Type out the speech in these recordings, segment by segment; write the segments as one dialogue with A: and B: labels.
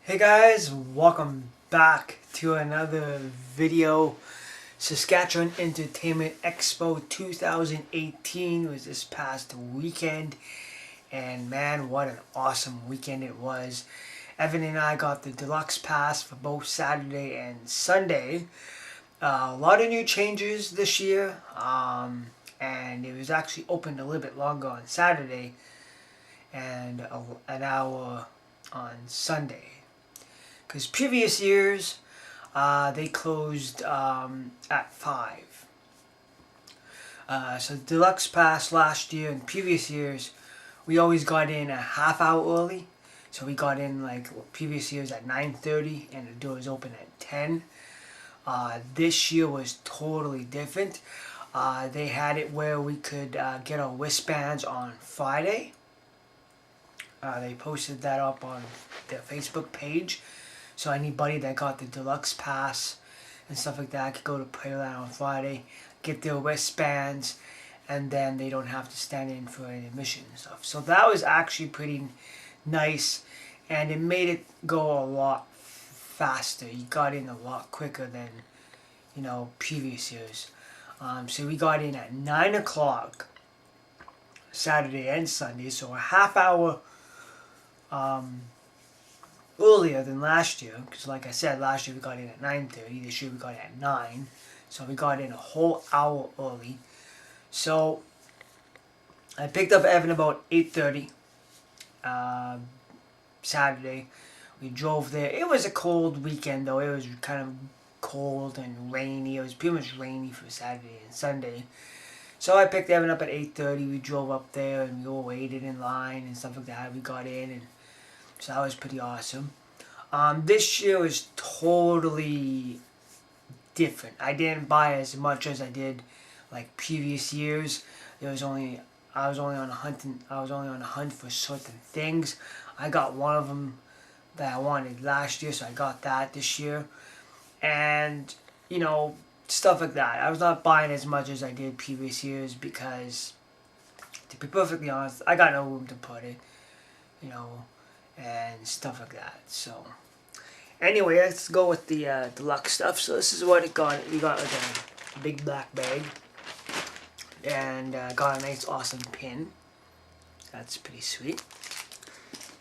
A: Hey guys, welcome back to another video. Saskatchewan Entertainment Expo 2018 was this past weekend, and man, what an awesome weekend it was. Evan and I got the deluxe pass for both Saturday and Sunday. A lot of new changes this year, and it was actually opened a little bit longer on Saturday and an hour on Sunday. Because previous years, they closed at 5. So the deluxe pass last year and previous years, we always got in a half hour early. So we got in like previous years at 9:30 and the doors open at 10. This year was totally different. They had it where we could get our wristbands on Friday. They posted that up on their Facebook page. So anybody that got the deluxe pass and stuff like that could go to Playland on Friday, get their wristbands, and then they don't have to stand in for any admission and stuff. So that was actually pretty nice, and it made it go a lot faster. You got in a lot quicker than, previous years. So we got in at 9 o'clock Saturday and Sunday, so a half hour earlier than last year, because like I said, last year we got in at 9:30, this year we got in at 9, so we got in a whole hour early. So I picked up Evan about 8:30 Saturday. We drove there. It was a cold weekend though. It was kind of cold and rainy. It was pretty much rainy for Saturday and Sunday. So I picked Evan up at 8:30. We drove up there and we all waited in line and stuff like that. We got in, and so that was pretty awesome. This year was totally different. I didn't buy as much as I did like previous years. I was only on a hunt for certain things. I got one of them that I wanted last year, so I got that this year. And stuff like that. I was not buying as much as I did previous years because, to be perfectly honest, I got no room to put it. And stuff like that. So anyway, let's go with the deluxe stuff. So this is what it got. We got like a big black bag, and got a nice awesome pin. That's pretty sweet.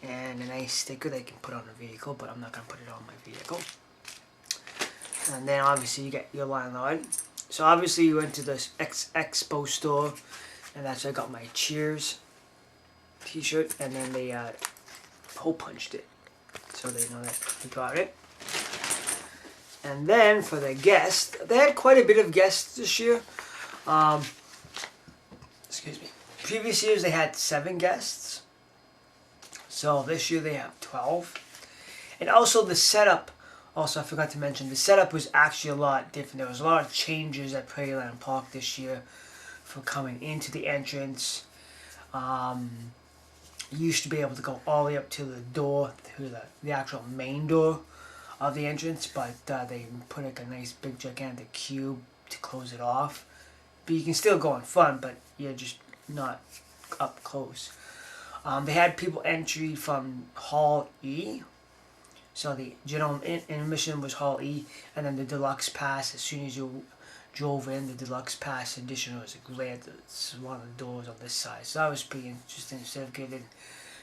A: And a nice sticker that you can put on the vehicle, but I'm not gonna put it on my vehicle. And then obviously you get your landlord. So obviously you went to this Expo store, and that's where I got my Cheers t-shirt, and then they hole punched it so they know that we got it. And then for the guests, they had quite a bit of guests this year. Excuse me. Previous years they had 7 guests, so this year they have 12. And also the setup, I forgot to mention, the setup was actually a lot different. There was a lot of changes at Prairieland Park this year for coming into the entrance. You used to be able to go all the way up to the door, to the actual main door of the entrance, but they put like a nice big gigantic cube to close it off. But you can still go in front, but you're just not up close. They had people entry from Hall E. So the general admission was Hall E, and then the deluxe pass, as soon as you drove in, the deluxe pass edition was granted. It's one of the doors on this side. So that was pretty interesting instead of getting,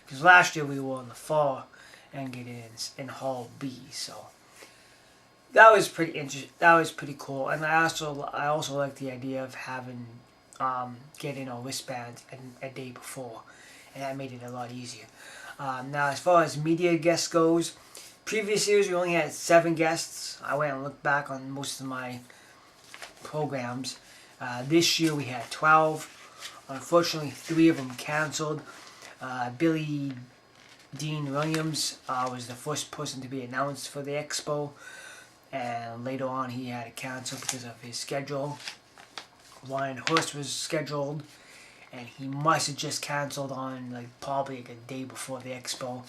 A: because last year we were on the far and getting in Hall B. So that was pretty interesting. That was pretty cool. And I also like the idea of having getting our wristbands a day before, and that made it a lot easier. Now as far as media guests goes, previous years we only had 7 guests. I went and looked back on most of my programs. This year we had 12. Unfortunately, 3 of them canceled. Billy Dean Williams was the first person to be announced for the expo, and later on he had to cancel because of his schedule. Ryan Hurst was scheduled, and he must have just canceled on probably a day before the expo,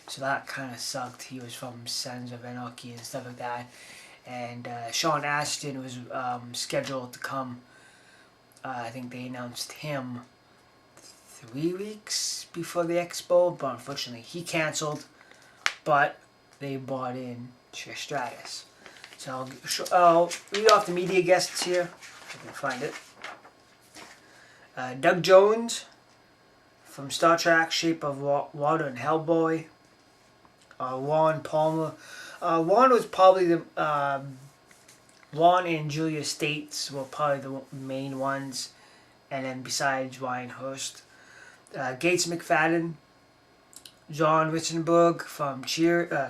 A: so that kind of sucked. He was from Sons of Anarchy and stuff like that. And Sean Ashton was scheduled to come. I think they announced him 3 weeks before the expo, but unfortunately he canceled. But they brought in Trish Stratus. So I'll read off the media guests here, if I can find it. Doug Jones from Star Trek, Shape of Water and Hellboy. Ron Palmer. Ron was probably the... Ron and Julia States were probably the main ones. And then besides Ryan Hurst. Gates McFadden. John Ritzenberg from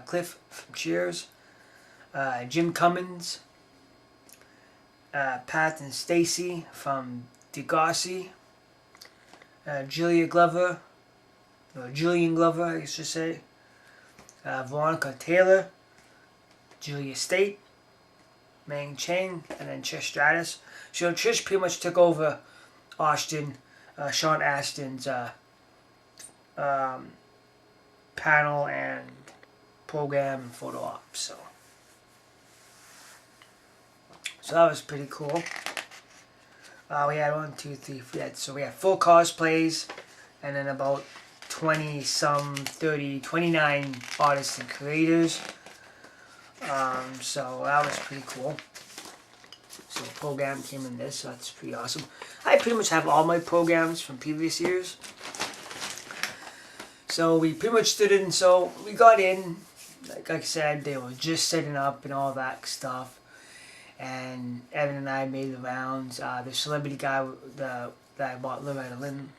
A: Cliff from Cheers. Jim Cummins. Pat and Stacy from Degrassi. Julian Glover, I should say. Veronica Taylor. Julia State. Meng Cheng. And then Trish Stratus. So Trish pretty much took over Sean Astin's panel and program and photo op. So that was pretty cool. We had 4 cosplays, and then about 29 artists and creators. So that was pretty cool. So the program came in this, so that's pretty awesome. I pretty much have all my programs from previous years. So we pretty much stood in, so we got in, like I said, they were just setting up and all that stuff. And Evan and I made the rounds. The celebrity guy that I bought Loretta Lynn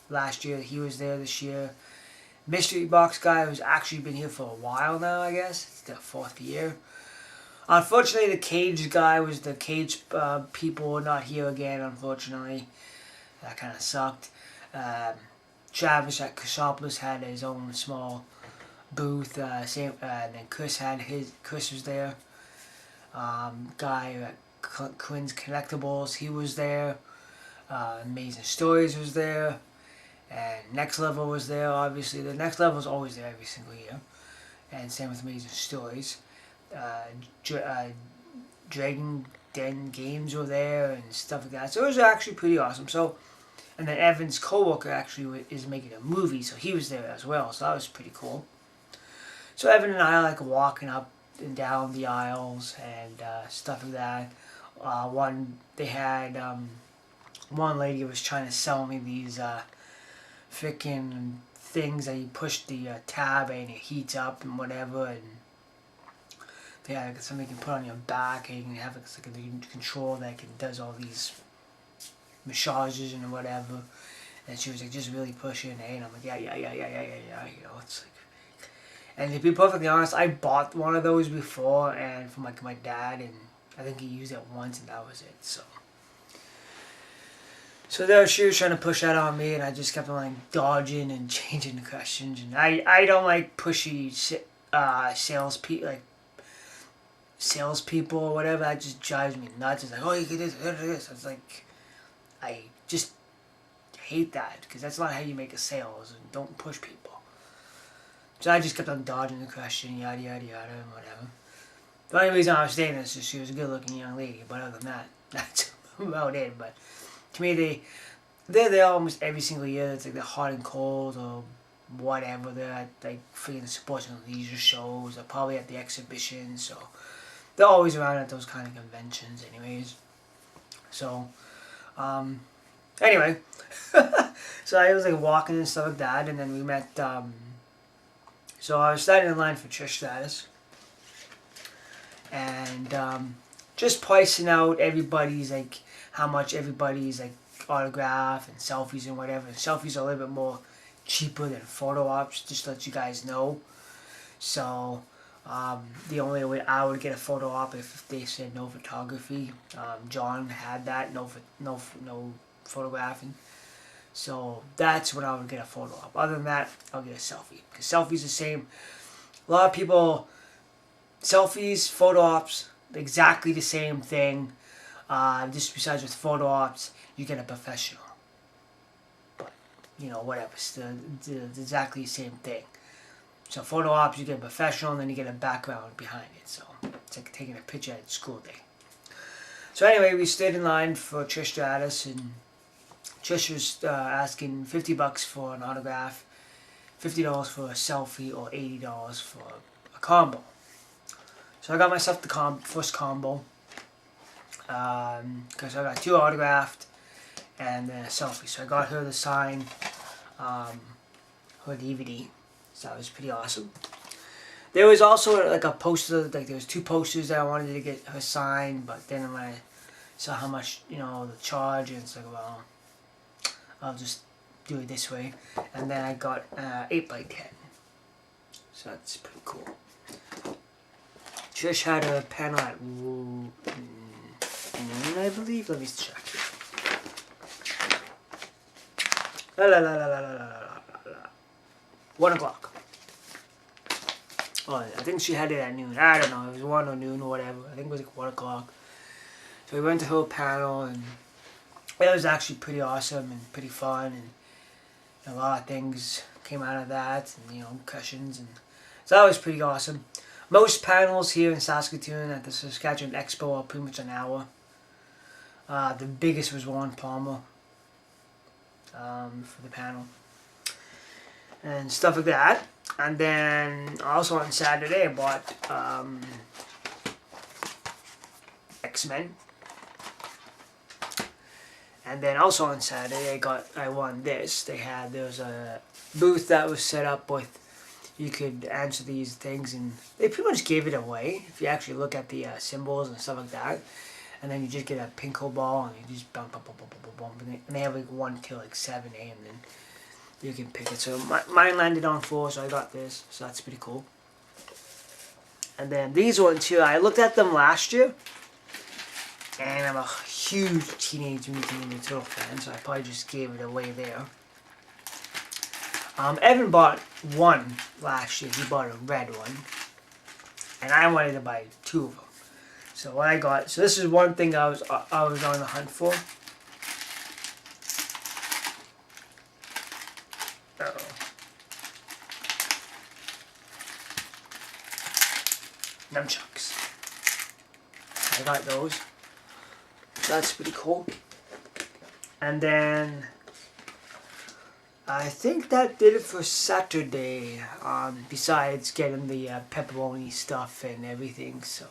A: last year, he was there this year. Mystery box guy who's actually been here for a while now, I guess. It's their 4th year. Unfortunately, the cage guy was the cage people were not here again, unfortunately. That kind of sucked. Travis at Chrysopolis had his own small booth. And then Chris was there. Guy at Quinn's Collectibles, he was there. Amazing Stories was there. And Next Level was there, obviously. The Next Level is always there every single year. And same with Amazing Stories. Dragon Den Games were there and stuff like that. So it was actually pretty awesome. So, and then Evan's co-worker actually is making a movie, so he was there as well. So that was pretty cool. So Evan and I like walking up and down the aisles and stuff like that. One lady was trying to sell me these freaking things that you push the tab and it heats up and whatever, and they had like something you can put on your back and you can have like a control that does all these massages and whatever. And she was like just really pushing it, and I'm like yeah, you know, it's like. And to be perfectly honest, I bought one of those before and from like my dad, and I think he used it once and that was it. So there she was trying to push that on me, and I just kept on like dodging and changing the questions. And I don't like pushy salespeople or whatever. That just drives me nuts. It's like, oh, you can do this. It's like, I just hate that because that's not how you make a sales. And don't push people. So I just kept on dodging the question, yada yada yada, and whatever. The only reason I was staying is she was a good-looking young lady, but other than that, that's about it. But to me, they're there almost every single year. It's like they're hot and cold or whatever. They're at like freaking supporting leisure shows. They're probably at the exhibition, so they're always around at those kind of conventions, anyways. So, anyway, so I was like walking and stuff like that, and then we met. So I was standing in line for Trish Stratus, and just pricing out everybody's like how much everybody's like autograph and selfies and whatever. And selfies are a little bit more cheaper than photo ops, just to let you guys know. So the only way I would get a photo op if they said no photography. John had that, no photographing. So that's when I would get a photo op. Other than that, I'll get a selfie. Because selfies the same. A lot of people, selfies, photo ops, exactly the same thing. Just besides with photo ops, you get a professional. But, you know, whatever. It's exactly the same thing. So photo ops, you get a professional, and then you get a background behind it. So it's like taking a picture at school day. So anyway, we stayed in line for Trish Stratus, and Trish was asking $50 for an autograph, $50 for a selfie, or $80 for a combo. So I got myself the first combo. Because I got 2 autographed and then a selfie. So I got her the sign, her DVD. So that was pretty awesome. There was also like a poster, like there was 2 posters that I wanted to get her signed, but then when I saw how much, you know, the charge, and it's like, well, I'll just do it this way. And then I got 8x10. So that's pretty cool. Trish had a panel at noon, I believe. Let me check here. 1 o'clock. Oh, I think she had it at noon. I don't know. It was 1 or noon or whatever. I think it was like 1 o'clock. So we went to her panel, and it was actually pretty awesome and pretty fun, and a lot of things came out of that, and, you know, questions, and so that was pretty awesome. Most panels here in Saskatoon at the Saskatchewan Expo are pretty much an hour. The biggest was Warren Palmer for the panel and stuff like that. And then also on Saturday I bought X-Men. And then also on Saturday I won this. There was a booth that was set up with, you could answer these things, and they pretty much gave it away if you actually look at the symbols and stuff like that. And then you just get a pinko ball, and you just bump, and they have like 1 till like 7 a.m. and then you can pick it. So mine landed on 4, so I got this. So that's pretty cool. And then these ones here, I looked at them last year, and I'm a huge Teenage Mutant Ninja Turtle fan, so I probably just gave it away there. Evan bought 1 last year. He bought a red one, and I wanted to buy 2 of them. So what I got, so this is one thing I was on the hunt for. Nunchucks. I got those. So that's pretty cool. And then I think that did it for Saturday. Besides getting the pepperoni stuff and everything, so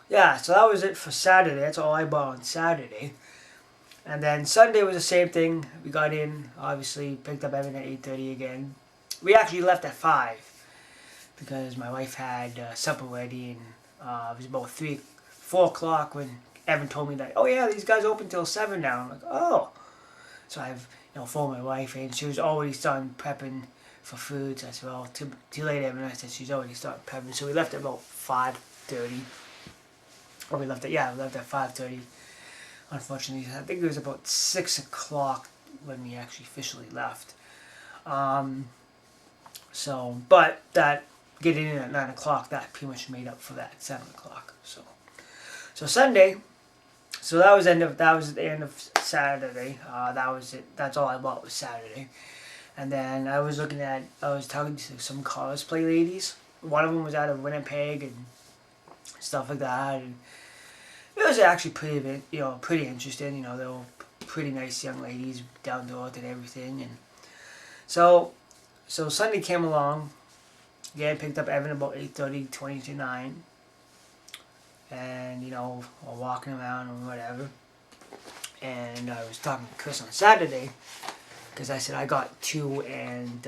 A: yeah, so that was it for Saturday. That's all I bought on Saturday. And then Sunday was the same thing. We got in, obviously, picked up Evan at 8:30 again. We actually left at 5 because my wife had supper ready, and it was about 4 o'clock when Evan told me that, oh yeah, these guys open till 7 now. I'm like, oh. So I've, you know, phoned my wife, and she was already starting prepping for food. So I said, well, too late, Evan. I said, she's already starting prepping. So we left at about 5:30. Or we left at 5:30. Unfortunately, I think it was about 6 o'clock when we actually officially left. So, but that getting in at 9 o'clock, that pretty much made up for that at 7 o'clock. So Sunday, so that was the end of Saturday. That was it. That's all I bought was Saturday. And then I was talking to some cosplay ladies. One of them was out of Winnipeg and stuff like that, and it was actually pretty interesting. You know, they were pretty nice young ladies, down to earth and everything. And so Sunday came along. Again, picked up Evan about 8:30, 20 to 9. And, you know, we're walking around or whatever. And I was talking to Chris on Saturday, because I said I got 2, and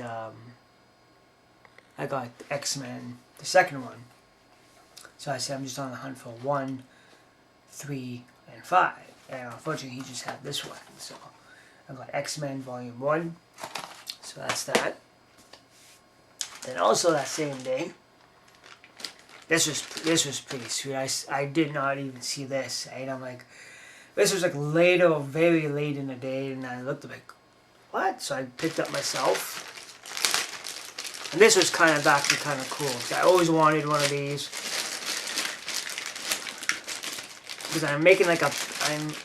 A: I got X-Men, the second one. So I said I'm just on the hunt for 1, 3, and 5. And unfortunately, he just had this one. So I got X-Men Volume 1. So that's that. Then also that same day, this was pretty sweet. I did not even see this, and I'm like, this was like later, very late in the day, and I looked like, what? So I picked up myself, and this was actually kind of cool. I always wanted one of these, because I'm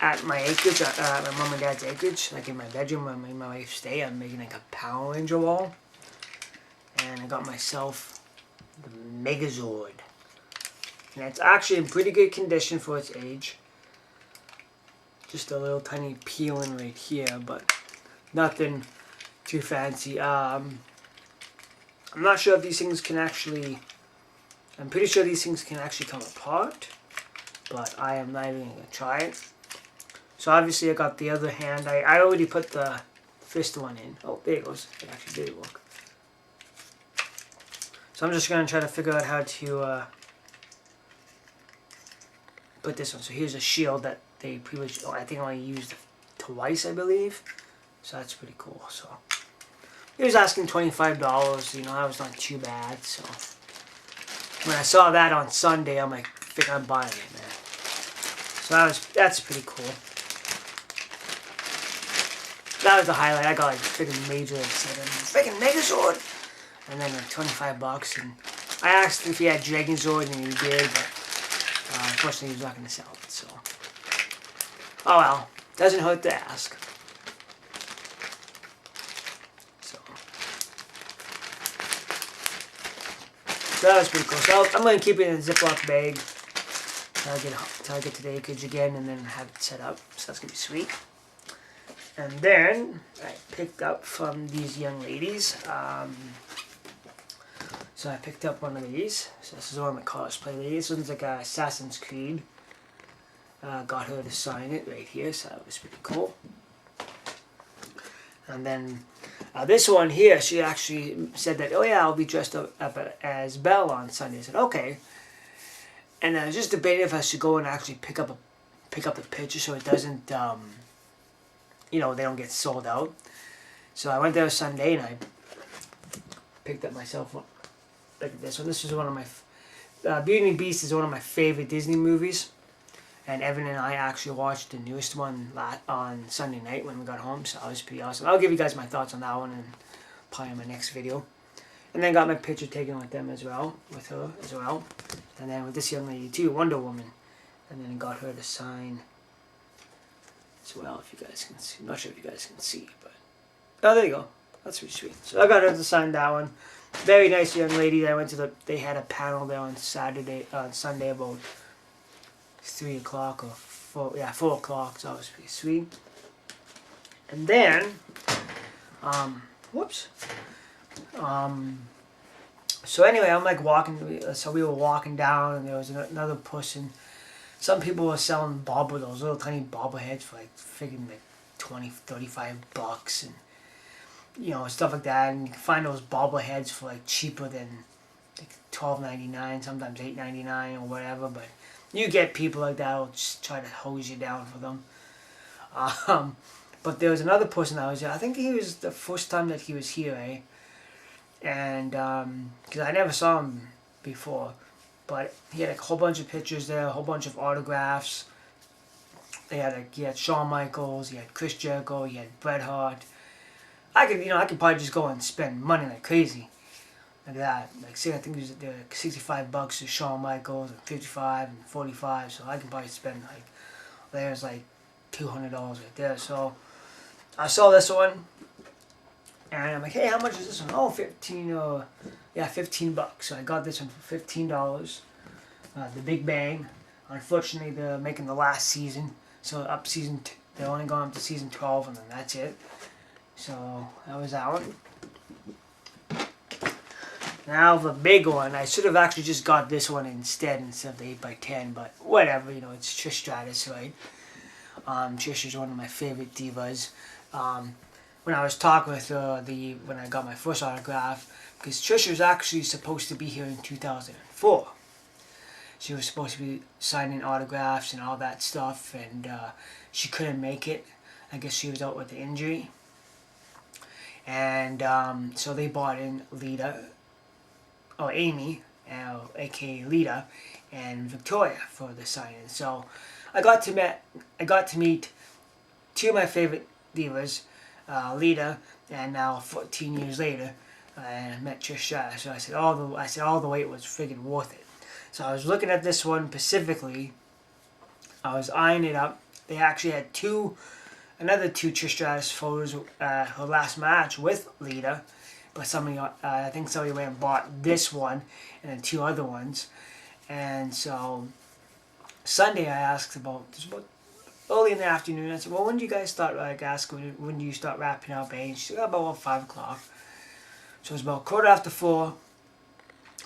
A: at my acreage, at my mom and dad's acreage, like in my bedroom where my wife stay. I'm making like a Power Ranger wall, and I got myself the Megazord. And it's actually in pretty good condition for its age. Just a little tiny peeling right here, but nothing too fancy. I'm not sure if these things can actually... I'm pretty sure these things can actually come apart. But I am not even going to try it. So obviously I got the other hand. I already put the fist one in. Oh, there it goes. It actually did work. So I'm just going to try to figure out how to put this one. So here's a shield that they previously... Oh, I think I only used twice, I believe. So that's pretty cool. So he was asking $25. You know, that was not too bad. So when I saw that on Sunday, I'm like, I think I'm buying it, man. So that's pretty cool. That was the highlight. I got like freaking major excited. Freaking Megazord! And then like $25. And I asked if he had Dragon Zord, and he did, but unfortunately he was not going to sell it. So, oh well, doesn't hurt to ask. So that was pretty cool. So I'm going to keep it in a Ziploc bag till I get to the acreage again, and then have it set up. So that's going to be sweet. And then I picked up from these young ladies. So I picked up one of these. So this is one of my cosplay ladies. This one's like a Assassin's Creed. Got her to sign it right here, so that was pretty cool. And then this one here, she actually said that, oh yeah, I'll be dressed up as Belle on Sunday. I said, okay. And I was just debating if I should go and actually pick up the picture so it doesn't, you know, they don't get sold out. So I went there Sunday and I picked up myself one like this one. This is one of my... Beauty and the Beast is one of my favorite Disney movies. And Evan and I actually watched the newest one on Sunday night when we got home. So that was pretty awesome. I'll give you guys my thoughts on that one and probably in my next video. And then got my picture taken with them as well. With her as well. And then with this young lady too, Wonder Woman. And then got her to sign as well, if you guys can see. I'm not sure if you guys can see, but... Oh, there you go. That's pretty sweet. So I got her to sign that one. Very nice young lady. I went to they had a panel there on Sunday about 3 o'clock or 4 o'clock. So that was pretty sweet. And then, whoops. So anyway, I'm like walking. So we were walking down, and there was another person. Some people were selling those little tiny bobbleheads for like freaking like $20-$35, and you know, stuff like that. And you can find those bobbleheads for like cheaper than like $12.99, sometimes $8.99 or whatever. But you get people like that who'll just try to hose you down for them. But there was another person that was here. I think he was the first time that he was here, eh? And because I never saw him before, but he had like a whole bunch of pictures there, a whole bunch of autographs. He had Shawn Michaels, he had Chris Jericho, he had Bret Hart. I could probably just go and spend money like crazy, like that. Like say I think there were like $65 to Shawn Michaels, and $55 and $45. So I could probably spend like there's like $200 right there. So I saw this one, and I'm like, hey, how much is this one? Oh, $15 So I got this one for $15. The Big Bang. Unfortunately, they're making the last season, so they're only going up to season 12, and then that's it. So that was that one. Now the big one, I should have actually just got this one instead of the 8x10, but whatever, you know, it's Trish Stratus, right? Trish is one of my favorite divas. When I was talking with her, when I got my first autograph, because Trish was actually supposed to be here in 2004. She was supposed to be signing autographs and all that stuff, and she couldn't make it. I guess she was out with the injury. And so they brought in Amy, aka Lita, and Victoria for the signing. So I got to meet two of my favorite divas, Lita, and now 14 years later, I met Trish Stratus. So I said all the wait was friggin' worth it. So I was looking at this one specifically. I was eyeing it up. They actually had another two Trish Stratus photos at her last match with Lita, but I think somebody went and bought this one and then two other ones. And so Sunday I asked about early in the afternoon. I said, well, when do you guys start? When do you start wrapping up? And she said, about 5 o'clock. So it was about 4:15.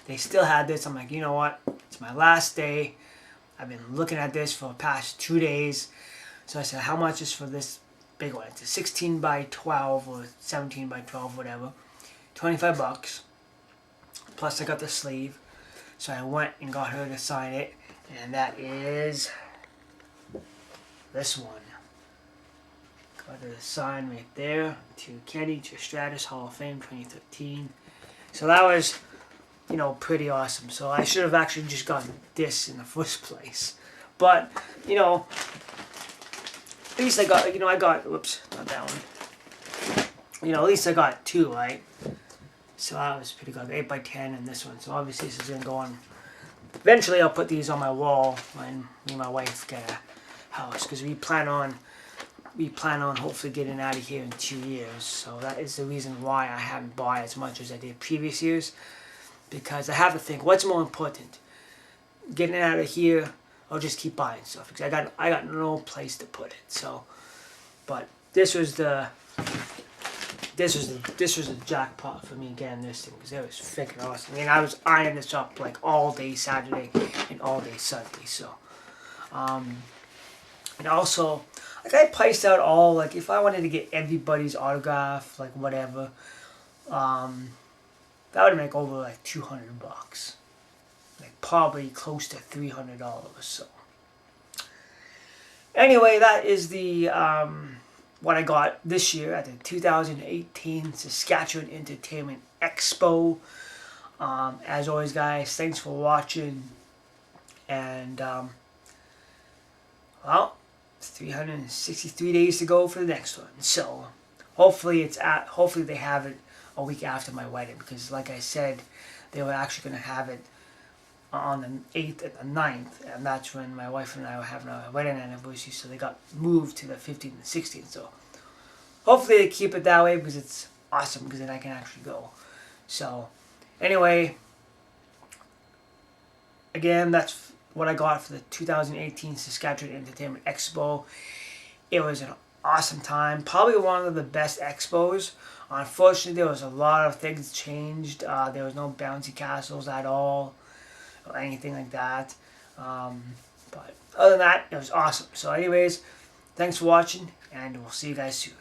A: They still had this. I'm like, you know what? It's my last day. I've been looking at this for the past 2 days. So I said, how much is for this big one? It's a 16 by 12 or 17 by 12, whatever. $25. Plus I got the sleeve. So I went and got her to sign it. And that is this one. Got her to sign right there. To Kenny, to Stratus, Hall of Fame 2013. So that was, you know, pretty awesome. So I should have actually just gotten this in the first place. But, you know, at least I got, you know, whoops, not that one. You know, at least I got two, right? So that was pretty good. 8 by 10 and this one. So obviously this is going to go on. Eventually I'll put these on my wall when me and my wife get a house. Because we plan on hopefully getting out of here in 2 years. So that is the reason why I haven't bought as much as I did previous years. Because I have to think, what's more important? Getting out of here or just keep buying stuff? Because I got no place to put it. So, but this was the jackpot for me getting this thing, because it was freaking awesome. I mean, I was eyeing this up like all day Saturday and all day Sunday. So, and also, like, I priced out all, like, if I wanted to get everybody's autograph, like whatever, that would make over like $200, like probably close to $300. So anyway, that is the what I got this year at the 2018 Saskatchewan Entertainment Expo. As always, guys, thanks for watching, and well, 363 days to go for the next one. So hopefully they have it a week after my wedding, because like I said, they were actually going to have it on the 8th and the 9th, and that's when my wife and I were having our wedding anniversary, so they got moved to the 15th and 16th. So hopefully they keep it that way, because it's awesome, because then I can actually go. So anyway, again, that's what I got for the 2018 Saskatchewan Entertainment Expo. It was an awesome time, probably one of the best expos. Unfortunately, there was a lot of things changed. There was no bouncy castles at all, or anything like that. But other than that, it was awesome. So anyways, thanks for watching, and we'll see you guys soon.